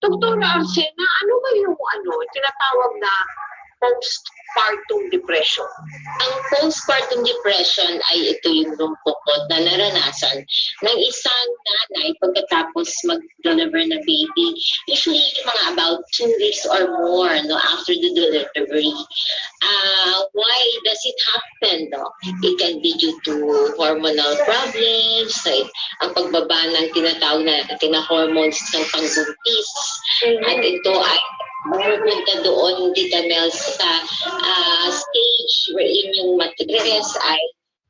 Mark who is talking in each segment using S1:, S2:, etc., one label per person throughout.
S1: Dr. Arsena, ano ba yung tinatawag na postpartum depression?
S2: Ang postpartum depression ay ito yung lumpukot na naranasan ng isang nanay pagkatapos mag-deliver na baby. Usually, mga about 2 weeks or more after the delivery. Why does it happen? It can be due to hormonal problems, like ang pagbaba ng tinatawag natin na hormones ng pangbuntis. At ito ay pupunta doon, Tita Mel, sa stage wherein yung matres ay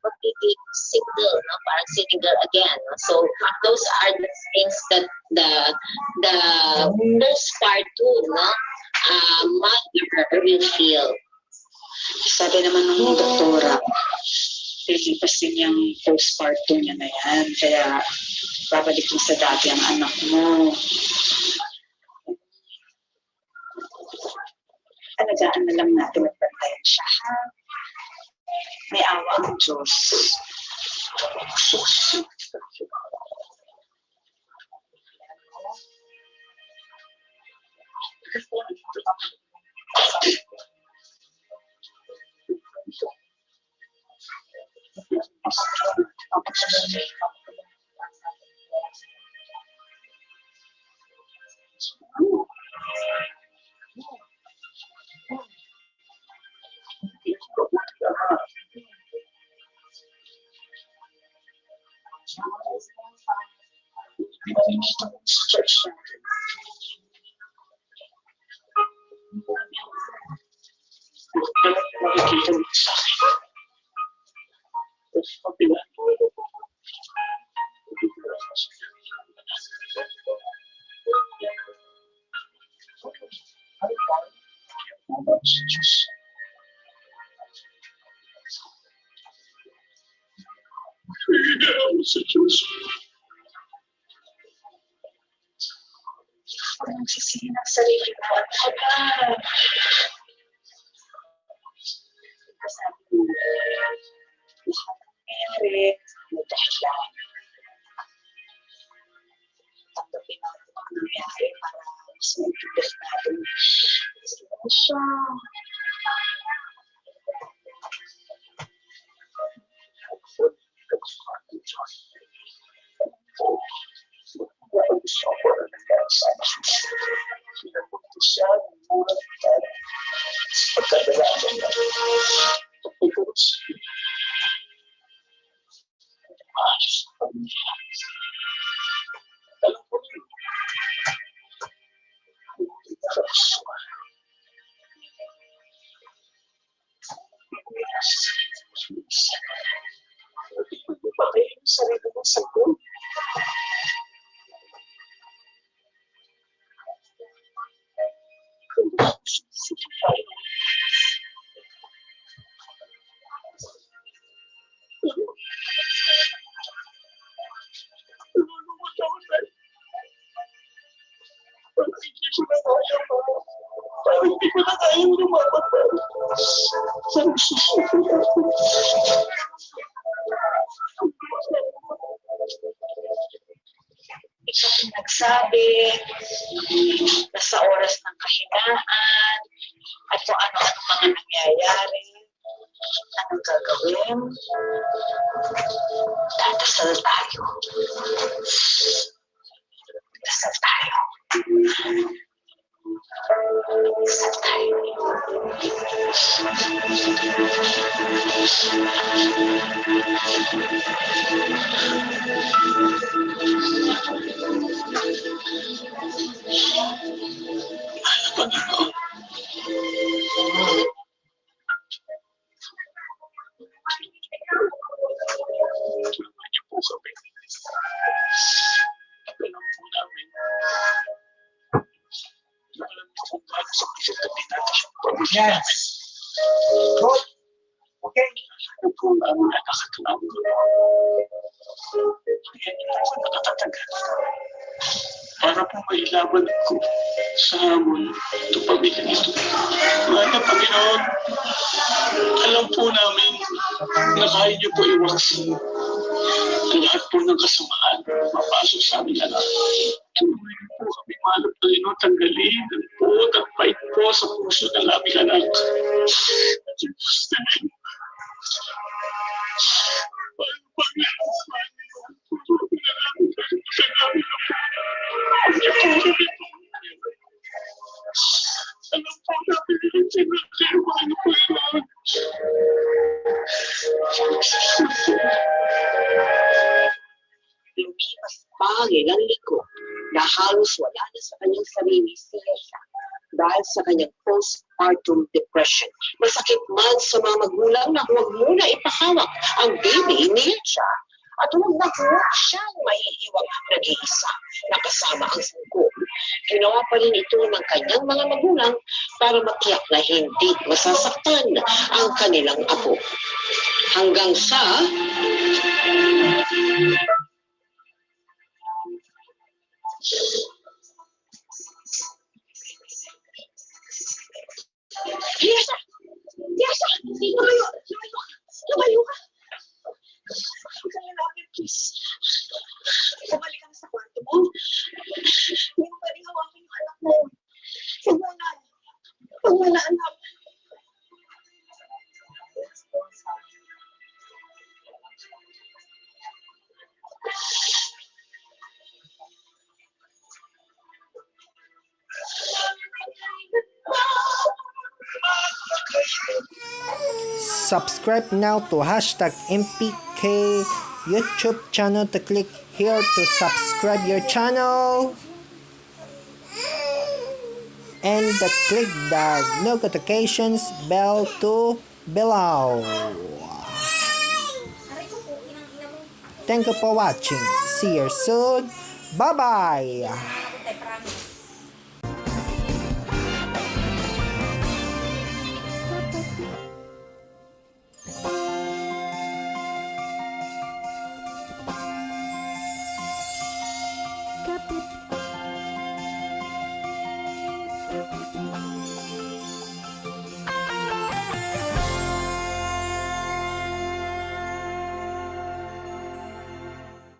S2: magiging single, parang single again. So, those are the things that the postpartum mother will feel.
S3: Sabi naman ng doktora, lilipas din yung postpartum niya na yan. Kaya, babalik din sa dati ang anak mo. Alagaan na lang natin at bantayan siya, ha? May awa ang Diyos. Anong sisihin ang sarili mo? Ano ka ba? Sabi mo, lahat ng ere, may dahilan. Tanggapin natin ang nangyari para mas maintindihan natin. Sino siya? Sarili mo sagot. Ikaw nagsabi na sa oras ng kahinaan at kung ano-ano mga nangyayari, anong gagawin? Dadasal tayo. Dasal tayo. Dasal tayo.
S4: Panginoon, tulungan niyo po kami. Alam po namin na alam niyo kung paano sa pagkatabi natin yung pamilya namin.
S5: Good. Okay.
S4: Ano po namin nakakatulang ko. Kaya hindi ako nakatatagal. Para po mailaban ko sa hamon itong pamilya nito. Mahal na Panginoon, alam po namin na kaya niyo po iwaksin ang lahat po ng kasamaan mapasok sa aming anak. Tulungan niyo po kami Panginoon, tanggalin ang puot at pait po sa puso ng aming anak. Gusto niyo. Alam po namin yung sinasabi mo ano po yun.
S1: Lumipas pa ang ilang linggo na halos wala na sa kanyang sarili si Yesha dahil sa kanyang postpartum depression. Masakit man sa mga magulang na huwag muna ipahawak ang baby ni Yesha at huwag na huwag siyang maiiwang nag-iisa na kasama ang sangko. Ginawa pa rin ito ng kanyang mga magulang para matiyak na hindi masasaktan ang kanilang apo. Hanggang sa Yesha! Yesha! Lumayo! Lumayo ka! Lumayo ka! Huwag ka lalapit, please. Bumalik ka na sa kwarto mo. Hindi mo pwedeng hawakin yung anak mo. Huwag mo na. Huwag mo na, anak.
S6: Subscribe now to #MPK YouTube channel to click here to subscribe your channel and click the notifications bell to below. Thank you for watching. See you soon. Bye bye.
S7: Kapit